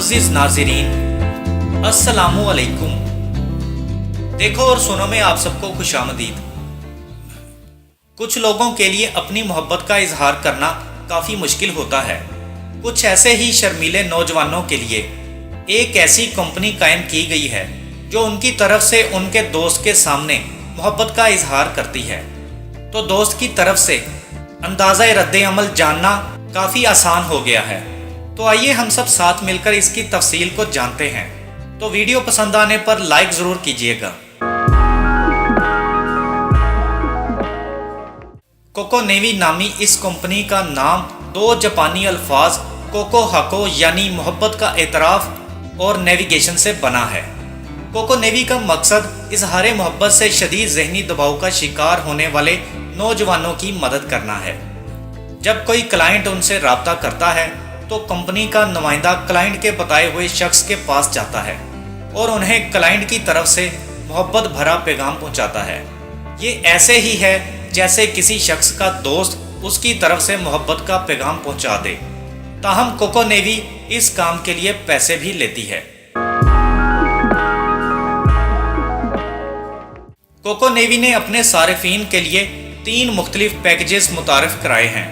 मुअज़्ज़िज़ नाज़रीन, अस्सलामु अलैकुम। देखो और सुनो में आप सबको खुशामदीद। कुछ लोगों के लिए अपनी मोहब्बत का इजहार करना काफ़ी मुश्किल होता है। कुछ ऐसे ही शर्मीले नौजवानों के लिए एक ऐसी कंपनी कायम की गई है जो उनकी तरफ से उनके दोस्त के सामने मोहब्बत का इजहार करती है। तो दोस्त की तरफ से अंदाज़ा रद्द अमल जानना काफ़ी आसान हो गया है। तो आइए हम सब साथ मिलकर इसकी तफसील को जानते हैं। तो वीडियो पसंद आने पर लाइक ज़रूर कीजिएगा। कोको नेवी नामी इस कंपनी का नाम दो जापानी अल्फाज कोको हाको यानी मोहब्बत का एतराफ़ और नेविगेशन से बना है। कोको नेवी का मकसद इजहार मोहब्बत से शदीद ज़हनी दबाव का शिकार होने वाले नौजवानों की मदद करना है। जब कोई क्लाइंट उनसे रब्ता करता है तो कंपनी का नुमाइंदा क्लाइंट के बताए हुए शख्स के पास जाता है और उन्हें क्लाइंट की तरफ से मोहब्बत भरा पैगाम पहुंचाता है। ये ऐसे ही है जैसे किसी शख्स का दोस्त उसकी तरफ से मोहब्बत का पैगाम पहुंचा दे। ताहम कोको नेवी इस काम के लिए पैसे भी लेती है। कोको नेवी ने अपने सारिफीन के लिए 3 मुख्तलिफ पैकेजेस मुतारिफ कराए हैं।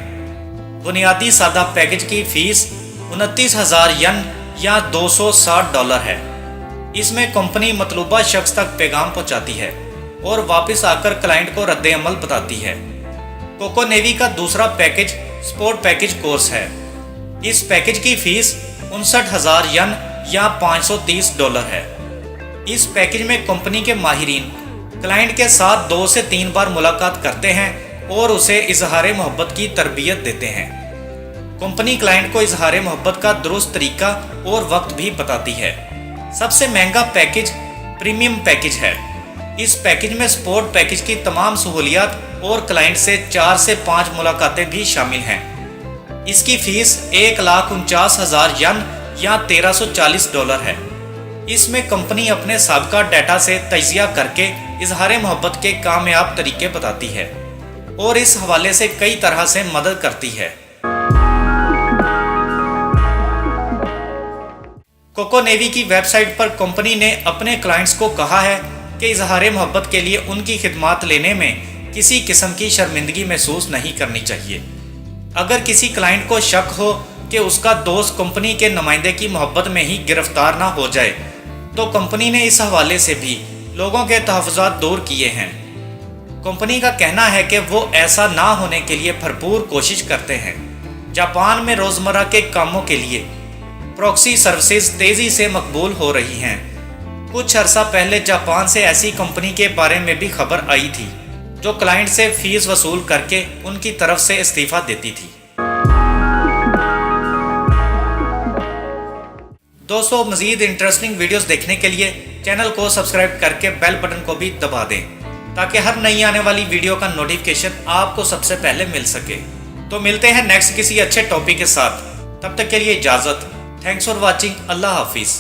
बुनियादी सादा पैकेज की फीस 29,000 यन या $260 है। इसमें कंपनी मतलूबा शख्स तक पैगाम पहुंचाती है और वापस आकर क्लाइंट को रद्द अमल बताती है। कोको नेवी का दूसरा पैकेज स्पोर्ट पैकेज कोर्स है। इस पैकेज की फीस 59,000 यन या $530 है। इस पैकेज में कंपनी के माहिरीन क्लाइंट के साथ 2 से 3 बार मुलाकात करते हैं और उसे इजहार मोहब्बत की तरबियत देते हैं। कंपनी क्लाइंट को इजहार मोहब्बत का दुरुस्त तरीका और वक्त भी बताती है। सबसे महंगा पैकेज प्रीमियम पैकेज है। इस पैकेज में स्पोर्ट पैकेज की तमाम सहूलियात और क्लाइंट से 4 से 5 मुलाकातें भी शामिल हैं। इसकी फीस 1,49,000 यन या $1,340 है। इसमें कंपनी अपने साबका डाटा से तजिया करके इजहार मोहब्बत के कामयाब तरीके बताती है और इस हवाले से कई तरह से मदद करती है। कोको नेवी की वेबसाइट पर कंपनी ने अपने क्लाइंट्स को कहा है कि इजहार मोहब्बत के लिए उनकी खिदमात लेने में किसी किस्म की शर्मिंदगी महसूस नहीं करनी चाहिए। अगर किसी क्लाइंट को शक हो कि उसका दोस्त कंपनी के नुमाइंदे की मोहब्बत में ही गिरफ्तार ना हो जाए तो कंपनी ने इस हवाले से भी लोगों के तहफ़्फ़ुज़ात दूर किए हैं। कंपनी का कहना है कि वो ऐसा ना होने के लिए भरपूर कोशिश करते हैं। जापान में रोज़मर्रा के कामों के लिए प्रॉक्सी सर्विसेज तेज़ी से मकबूल हो रही हैं। कुछ अरसा पहले जापान से ऐसी कंपनी के बारे में भी खबर आई थी जो क्लाइंट से फीस वसूल करके उनकी तरफ से इस्तीफ़ा देती थी। दोस्तों, मज़ीद इंटरेस्टिंग वीडियोस देखने के लिए चैनल को सब्सक्राइब करके बेल बटन को भी दबा दें ताकि हर नई आने वाली वीडियो का नोटिफिकेशन आपको सबसे पहले मिल सके। तो मिलते हैं नेक्स्ट किसी अच्छे टॉपिक के साथ। तब तक के लिए इजाज़त। Thanks for watching. अल्लाह हाफिज़।